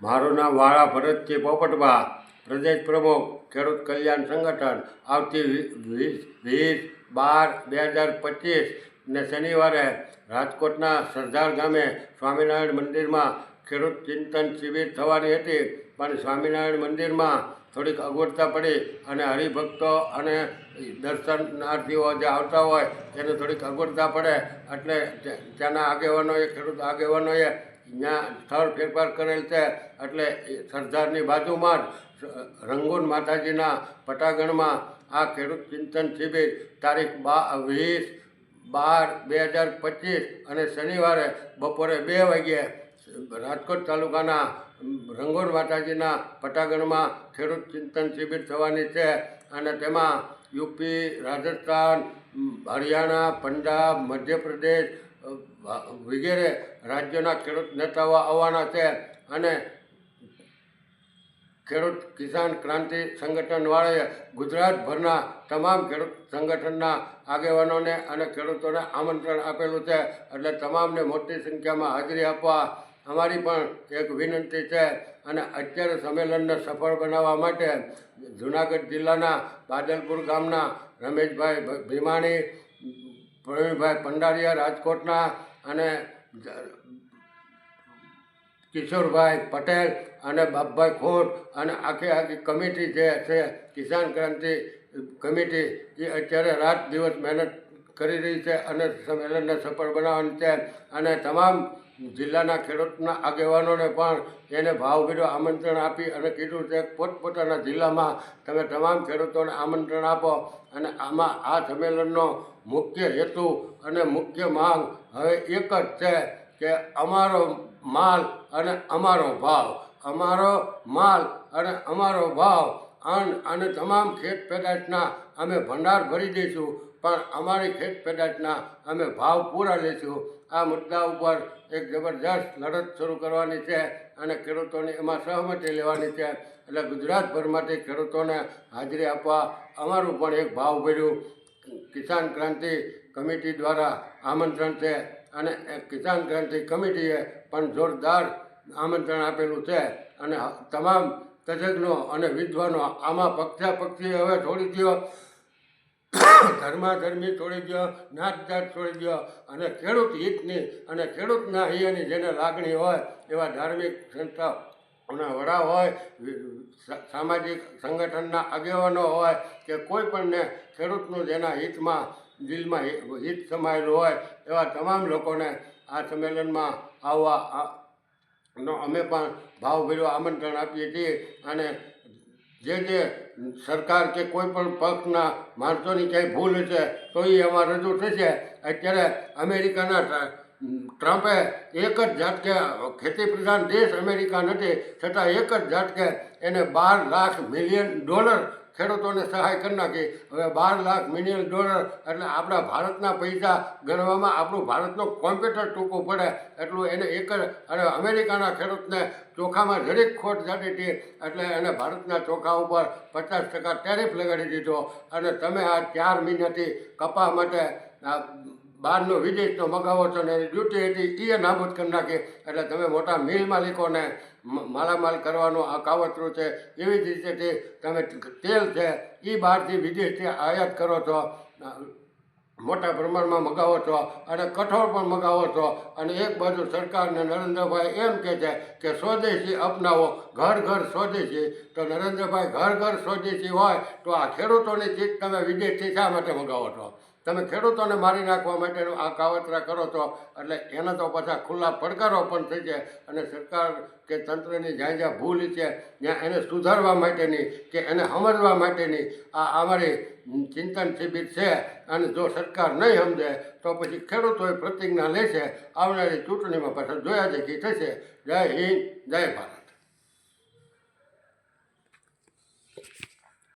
મારું નામ વાળા ભરતજી પોપટભા, પ્રદેશ પ્રમુખ ખેડૂત કલ્યાણ સંગઠન. આવતી 20/12/2025 ને શનિવારે રાજકોટના સરદાર ગામે સ્વામિનારાયણ મંદિરમાં ખેડૂત ચિંતન શિબિર થવાની હતી, પણ સ્વામિનારાયણ મંદિરમાં થોડીક અગવડતા પડી અને હરિભક્તો અને દર્શનાર્થીઓ જે આવતા હોય તેને થોડીક અગવડતા પડે એટલે ત્યાંના ખેડૂત આગેવાનોએ ત્યાં સ્થળ ફેરફાર કરેલ છે. એટલે સરદારની બાજુમાં જ રંગૂન માતાજીના પટાગણમાં આ ખેડૂત ચિંતન શિબિર તારીખ 20/12/2025 અને શનિવારે બપોરે 2 વાગ્યે રાજકોટ તાલુકાના રંગૂન માતાજીના પટાગણમાં ખેડૂત ચિંતન શિબિર થવાની છે. અને તેમાં યુપી, રાજસ્થાન, હરિયાણા, પંજાબ, મધ્યપ્રદેશ વગેરે રાજ્યોના ખેડૂત નેતાઓ આવવાના છે. અને ખેડૂત કિસાન ક્રાંતિ સંગઠનવાળાએ ગુજરાતભરના તમામ ખેડૂત સંગઠનના આગેવાનોને અને ખેડૂતોને આમંત્રણ આપેલું છે. એટલે તમામને મોટી સંખ્યામાં હાજરી આપવા અમારી પણ એક વિનંતી છે. અને અત્યારે સંમેલનને સફળ બનાવવા માટે જૂનાગઢ જિલ્લાના બાદલપુર ગામના રમેશભાઈ ભીમાણી, પ્રવીણભાઈ પંડારિયા રાજકોટના અને કિશોરભાઈ પટેલ અને બાપભાઈ ખોટ અને આખી કમિટી જે છે કિસાન ક્રાંતિ કમિટી એ અત્યારે રાત દિવસ મહેનત કરી રહી છે અને સંમેલનને સફળ બનાવવાની છે. અને તમામ જિલ્લાના ખેડૂતના આગેવાનોને પણ એને ભાવભીરું આમંત્રણ આપી અને કીધું છે પોતપોતાના જિલ્લામાં તમે તમામ ખેડૂતોને આમંત્રણ આપો. અને આમાં આ સંમેલનનો મુખ્ય હેતુ અને મુખ્ય માંગ હવે એક જ છે કે અમારો માલ અને અમારો ભાવ, અમારો માલ અને અમારો ભાવ. અને તમામ ખેત પેદાશના અમે ભંડાર ભરી દઈશું, પણ અમારી ખેત પેદાશના અમે ભાવ પૂરા લઈશું. આ મુદ્દા ઉપર એક જબરજસ્ત લડત શરૂ કરવાની છે અને ખેડૂતોને એમાં સહમતિ લેવાની છે. એટલે ગુજરાતભરમાંથી ખેડૂતોને હાજરી આપવા અમારું પણ એક ભાવભર્યું કિસાન ક્રાંતિ કમિટી દ્વારા આમંત્રણ છે. અને કિસાન ક્રાંતિ કમિટીએ પણ જોરદાર આમંત્રણ આપેલું છે. અને તમામ તજજ્ઞો અને વિદ્વાનો આમાં પક્ષાપક્ષી હવે છોડી દો, ધર્માધર્મી છોડી દો, નાત જાત છોડી દો અને ખેડૂત હિતની અને ખેડૂતના હિયની જેને લાગણી હોય એવા ધાર્મિક સંસ્થાઓના વડા હોય, સામાજિક સંગઠનના આગેવાનો હોય કે કોઈ પણને ખેડૂતનું જેના હિતમાં દિલમાં હિત સમાયેલું હોય એવા તમામ લોકોને આ સંમેલનમાં આવવા નો અમે પણ ભાવભર્યું આમંત્રણ આપીએ છીએ. અને જે સરકાર કે કોઈ પણ પક્ષના માણસોની ક્યાંય ભૂલ છે તો એ એમાં રજૂ થશે. અત્યારે અમેરિકાના ટ્રમ્પે એક જ ઝાટકે, ખેતી પ્રધાન દેશ અમેરિકા નથી છતાં એક જ ઝાટકે એને $12 મિલિયન ખેડૂતોને સહાય કરી નાખી. હવે $12 મિલિયન એટલે આપણા ભારતના પૈસા ગણવામાં આપણું ભારતનું કોમ્પ્યુટર ટૂંકું પડે એટલું એને એક જ. અને અમેરિકાના ખેડૂતને ચોખામાં જરીક ખોટ જતી હતી એટલે એને ભારતના ચોખા ઉપર 50% ટેરિફ લગાડી દીધો. અને તમે આ 4 મહિનાથી કપા માટે બહારનો વિદેશનો મગાવો છો ને એની ડ્યુટી હતી એ નાબૂદ કરી નાખી. એટલે તમે મોટા મિલ માલિકોને માલામાલ કરવાનું આ કાવતરું છે. એવી જ રીતે તમે તેલ છે એ બહારથી વિદેશથી આયાત કરો છો, મોટા પ્રમાણમાં મગાવો છો અને કઠોળ પણ મગાવો છો. અને એક બાજુ સરકારને નરેન્દ્રભાઈ એમ કહે છે કે સ્વદેશી અપનાવો, ઘર ઘર સ્વદેશી. તો નરેન્દ્રભાઈ ઘર ઘર સ્વદેશી હોય તો આ ખેડૂતોની ચીજ તમે વિદેશથી શા માટે મગાવો છો? તમે ખેડૂતોને મારી નાખવા માટેનું આ કાવતરા કરો છો. એટલે એના તો પાછા ખુલ્લા પડકારો પણ થઈ છે. અને સરકાર કે તંત્રની જ્યાં જ્યાં ભૂલ છે ત્યાં એને સુધારવા માટેની કે એને સમજવા માટેની આ અમારી ચિંતન શિબિર છે. અને જો સરકાર નહીં સમજે તો પછી ખેડૂતોએ પ્રતિજ્ઞા લેશે, આવનારી ચૂંટણીમાં પાછળ જોયા જેથી થશે. જય હિન્દ, જય ભારત.